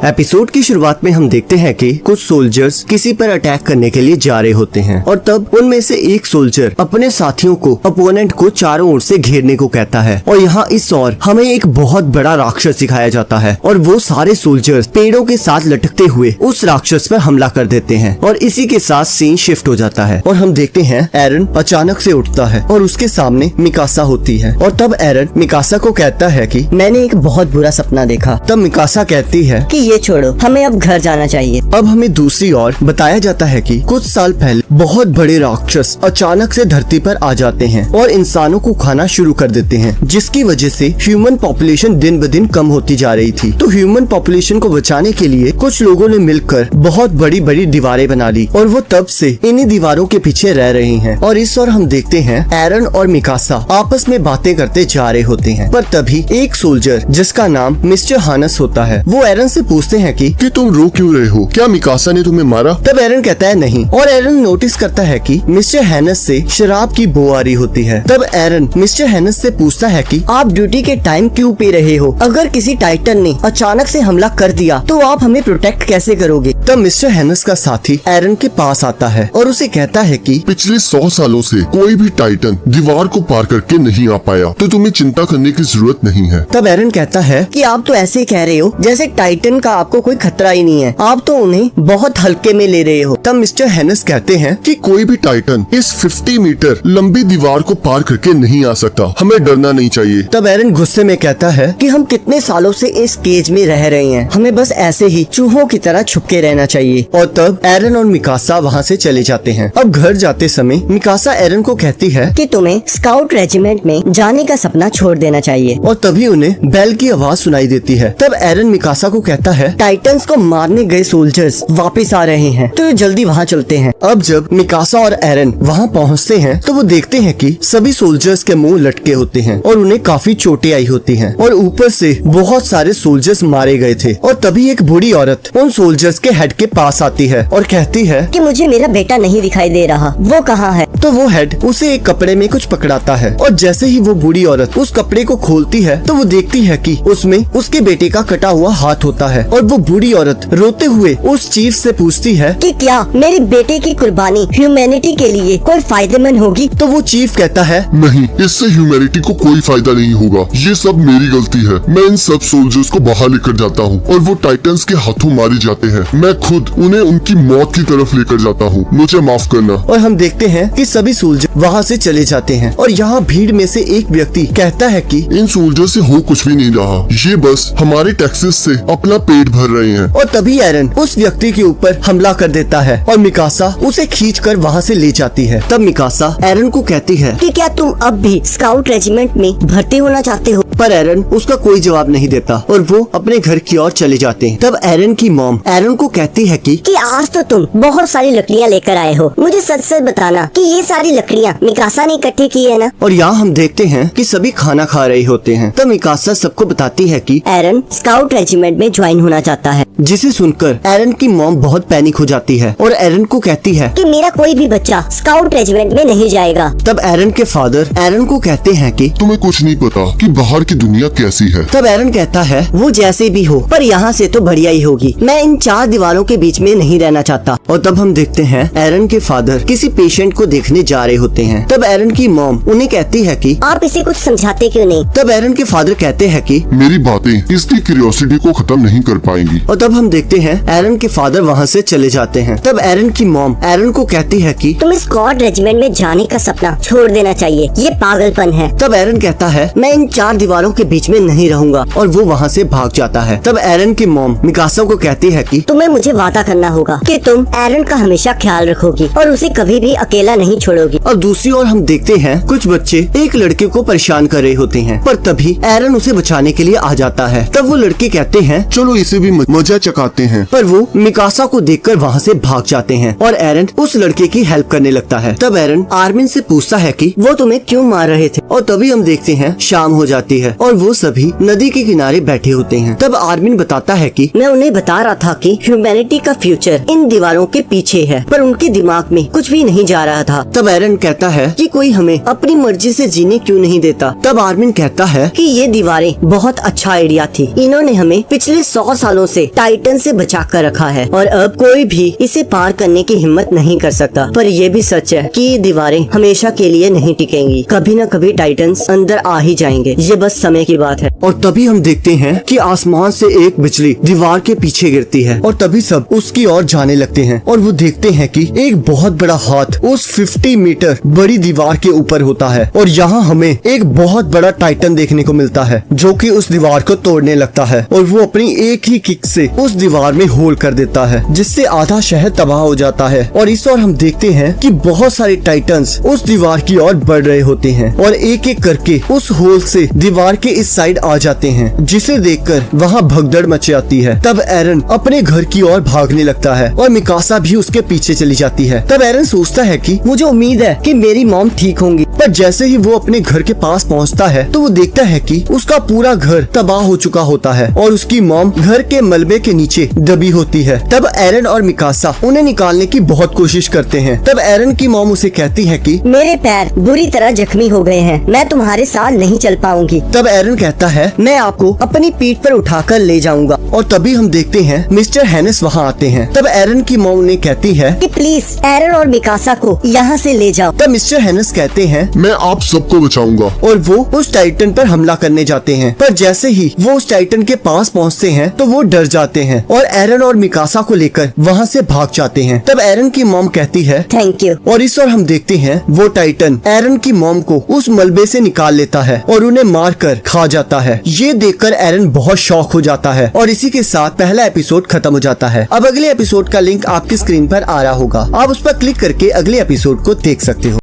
Episode की शुरुआत में हम देखते हैं कि कुछ सोल्जर्स किसी पर अटैक करने के लिए जा रहे होते हैं और तब उनमें से एक सोल्जर अपने साथियों को अपोनेंट को चारों ओर से घेरने को कहता है और यहाँ इस ओर हमें एक बहुत बड़ा राक्षस दिखाया जाता है और वो सारे सोल्जर्स पेड़ों के साथ लटकते हुए उस राक्षस पर हमला कर देते हैं और इसी के साथ सीन शिफ्ट हो जाता है और हम देखते हैं एरन अचानक से उठता है और उसके सामने मिकासा होती है और तब एरन मिकासा को कहता है कि मैंने एक बहुत बुरा सपना देखा। तब मिकासा कहती है कि ये छोड़ो, हमें अब घर जाना चाहिए। अब हमें दूसरी ओर बताया जाता है कि कुछ साल पहले बहुत बड़े राक्षस अचानक से धरती पर आ जाते हैं और इंसानों को खाना शुरू कर देते हैं, जिसकी वजह से ह्यूमन पॉपुलेशन दिन ब दिन कम होती जा रही थी। तो ह्यूमन पॉपुलेशन को बचाने के लिए कुछ लोगों ने मिलकर बहुत बड़ी बड़ी दीवारें बना ली और वो तब से इन्हीं दीवारों के पीछे रह रहे हैं। और इस ओर हम देखते हैं एरन और मिकासा आपस में बातें करते जा रहे होते हैं, पर तभी एक सोल्जर जिसका नाम मिस्टर हानस होता है वो एरन से पूछते हैं कि तुम रो क्यों रहे हो? क्या मिकासा ने तुम्हें मारा? तब एरन कहता है नहीं और एरन नोटिस करता है कि मिस्टर हैनस से शराब की बू आ रही होती है। तब एरन मिस्टर हैनस से पूछता है कि आप ड्यूटी के टाइम क्यों पी रहे हो? अगर किसी टाइटन ने अचानक से हमला कर दिया तो आप हमें प्रोटेक्ट कैसे करोगे? तब मिस्टर हैनस का साथी एरन के पास आता है और उसे कहता है कि पिछले 100 सालों से कोई भी टाइटन दीवार को पार करके नहीं आ पाया, तो तुम्हें चिंता करने की जरूरत नहीं है। तब एरन कहता है कि आप तो ऐसे कह रहे हो जैसे टाइटन का आपको कोई खतरा ही नहीं है, आप तो उन्हें बहुत हल्के में ले रहे हो। तब मिस्टर हैनस कहते हैं कि कोई भी टाइटन इस 50 मीटर लंबी दीवार को पार करके नहीं आ सकता, हमें डरना नहीं चाहिए। तब एरन गुस्से में कहता है कि हम कितने सालों से इस केज में रह रहे हैं, हमें बस ऐसे ही चूहों की तरह छुप के रहना चाहिए। और तब एरन और मिकासा वहाँ से चले जाते हैं। अब घर जाते समय मिकासा एरन को कहती है कि तुम्हें स्काउट रेजिमेंट में जाने का सपना छोड़ देना चाहिए। और तभी उन्हें बेल की आवाज सुनाई देती है। तब एरन मिकासा को कहता है टाइटन्स को मारने गए सोल्जर्स वापस आ रहे हैं, तो जल्दी वहाँ चलते हैं। अब जब मिकासा और एरन वहाँ पहुँचते हैं तो वो देखते हैं कि सभी सोल्जर्स के मुंह लटके होते हैं और उन्हें काफी चोटें आई होती हैं और ऊपर से बहुत सारे सोल्जर्स मारे गए थे। और तभी एक बूढ़ी औरत उन सोल्जर्स के हेड के पास आती है और कहती है कि मुझे मेरा बेटा नहीं दिखाई दे रहा, वो कहाँ है? तो वो हेड उसे एक कपड़े में कुछ पकड़ाता है और जैसे ही वो बूढ़ी औरत उस कपड़े को खोलती है तो वो देखती है कि उसमें उसके बेटे का कटा हुआ हाथ होता है। और वो बूढ़ी औरत रोते हुए उस चीफ से पूछती है कि क्या मेरे बेटे की कुर्बानी ह्यूमैनिटी के लिए कोई फायदेमंद होगी? तो वो चीफ कहता है नहीं, इससे ह्यूमैनिटी को कोई फायदा नहीं होगा, ये सब मेरी गलती है। मैं इन सब सोल्जर्स को बाहर लेकर जाता हूँ और वो टाइटन्स के हाथों मारे जाते हैं, मैं खुद उन्हें उनकी मौत की तरफ लेकर जाता हूँ, मुझे माफ करना। और हम देखते हैं कि सभी सोल्जर वहाँ से चले जाते हैं और यहाँ भीड़ में से एक व्यक्ति कहता है कि इन सोल्जर से हो कुछ भी नहीं रहा, ये बस हमारे टैक्सेस से अपना पेट भर रहे हैं। और तभी एरन उस व्यक्ति के ऊपर हमला कर देता है और मिकासा उसे खींचकर वहाँ से ले जाती है। तब मिकासा एरन को कहती है कि क्या तुम अब भी स्काउट रेजिमेंट में भर्ती होना चाहते हो? पर एरन उसका कोई जवाब नहीं देता और वो अपने घर की ओर चले जाते हैं। तब एरन की मॉम एरन को कहती है कि आज तो तुम बहुत सारी लकड़ियाँ लेकर आए हो, मुझे सच सच बताना कि ये सारी लकड़ियाँ मिकासा ने इकट्ठी की है ना? और यहाँ हम देखते हैं कि सभी खाना खा रहे होते हैं। तब मिकासा सबको बताती है कि एरन स्काउट रेजिमेंट में ज्वाइन होना चाहता है, जिसे सुनकर एरन की मॉम बहुत पैनिक हो जाती है और एरन को कहती है कि मेरा कोई भी बच्चा स्काउट रेजिमेंट में नहीं जाएगा। तब एरन के फादर एरन को कहते हैं कि तुम्हें कुछ नहीं पता कि बाहर की दुनिया कैसी है। तब एरन कहता है वो जैसे भी हो पर यहाँ से तो बढ़िया ही होगी, मैं इन 4 दीवारों के बीच में नहीं रहना चाहता। और तब हम देखते हैं एरन के फादर किसी पेशेंट को देखने जा रहे होते हैं। तब एरन की मॉम उन्हें कहती है कि आप इसे कुछ समझाते क्यों नहीं? तब एरन के फादर कहते हैं कि मेरी बातें इसकी क्यूरियोसिटी को खत्म नहीं कर पाएंगी। और तब हम देखते हैं एरन के फादर वहाँ से चले जाते हैं। तब एरन की मॉम एरन को कहती है कि तुम्हें स्काउट रेजिमेंट में जाने का सपना छोड़ देना चाहिए, ये पागलपन है। तब एरन कहता है मैं इन 4 दीवारों के बीच में नहीं रहूंगा और वो वहाँ से भाग जाता है। तब एरन की मॉम मिकासा को कहती है कि तुम्हें मुझे वादा करना होगा कि तुम एरन का हमेशा ख्याल रखोगी और उसे कभी भी अकेला नहीं छोड़ोगी। और दूसरी ओर हम देखते हैं कुछ बच्चे एक लड़के को परेशान कर रहे होते हैं, पर तभी एरन उसे बचाने के लिए आ जाता है। तब वो लड़के कहते हैं चलो इसे भी मजा चकाते हैं, पर वो मिकासा को देखकर वहाँ से भाग जाते हैं और एरन उस लड़के की हेल्प करने लगता है। तब एरन आर्मिन से पूछता है कि वो तुम्हें क्यों मार रहे थे और तभी हम देखते हैं शाम हो जाती है और वो सभी नदी के किनारे बैठे होते हैं। तब आर्मिन बताता है कि मैं उन्हें बता रहा था कि ह्यूमैनिटी का फ्यूचर इन दीवारों के पीछे है, पर उनके दिमाग में कुछ भी नहीं जा रहा था। तब एरन कहता है कि कोई हमें अपनी मर्जी से जीने क्यों नहीं देता। तब आर्मिन कहता है कि ये दीवारें बहुत अच्छा आइडिया थी, इन्होंने हमें पिछले 100 सालों से टाइटन से बचा कर रखा है और अब कोई भी इसे पार करने की हिम्मत नहीं कर सकता। पर ये भी सच है कि ये दीवारें हमेशा के लिए नहीं टिकेंगी, कभी न कभी टाइटन्स अंदर आ ही जाएंगे, ये बस समय की बात है। और तभी हम देखते हैं कि आसमान से एक बिजली दीवार के पीछे गिरती है और तभी सब उसकी ओर जाने लगते हैं और वो देखते हैं कि एक बहुत बड़ा हाथ उस 50 मीटर बड़ी दीवार के ऊपर होता है और यहाँ हमें एक बहुत बड़ा टाइटन देखने को मिलता है जो कि उस दीवार को तोड़ने लगता है और वो अपनी एक ही किक से उस दीवार में होल कर देता है जिससे आधा शहर तबाह हो जाता है। और इस ओर हम देखते हैं कि बहुत सारे टाइटन्स उस दीवार की ओर बढ़ रहे होते हैं और एक एक करके उस होल से दीवार के इस साइड आ जाते हैं, जिसे देखकर वहाँ भगदड़ मच जाती है। तब एरन अपने घर की ओर भागने लगता है और मिकासा भी उसके पीछे चली जाती है। तब एरन सोचता है कि मुझे उम्मीद है कि मेरी मॉम ठीक होंगी, पर जैसे ही वो अपने घर के पास पहुँचता है तो वो देखता है कि उसका पूरा घर तबाह हो चुका होता है और उसकी मॉम घर के मलबे के नीचे दबी होती है। तब एरन और मिकासा उन्हें निकालने की बहुत कोशिश करते हैं। तब एरन की मॉम उसे कहती है कि मेरे पैर बुरी तरह जख्मी हो गए हैं, मैं तुम्हारे साथ नहीं चल पाऊंगी। तब एरन कहता है मैं आपको अपनी पीठ पर उठाकर ले जाऊंगा। और तभी हम देखते हैं मिस्टर हैनेस वहाँ आते हैं। तब एरन की मॉम उन्हें कहती है कि प्लीज एरन और मिकासा को यहाँ से ले जाओ। तब मिस्टर हैनेस कहते हैं मैं आप सबको बचाऊंगा। और वो उस टाइटन पर हमला करने जाते हैं, पर जैसे ही वो उस टाइटन के पास पहुँचते हैं तो वो डर जाते हैं और एरन और मिकासा को लेकर वहाँ से भाग जाते हैं। तब एरन की मॉम कहती है थैंक यू। और इस ओर हम देखते हैं वो टाइटन एरन की मॉम को उस मलबे से निकाल लेता है और उन्हें मारकर खा जाता है। ये देखकर एरन बहुत शॉक हो जाता है और इसी के साथ पहला एपिसोड खत्म हो जाता है। अब अगले एपिसोड का लिंक आपकी स्क्रीन पर आ रहा होगा, आप उस पर क्लिक करके अगले एपिसोड को देख सकते हो।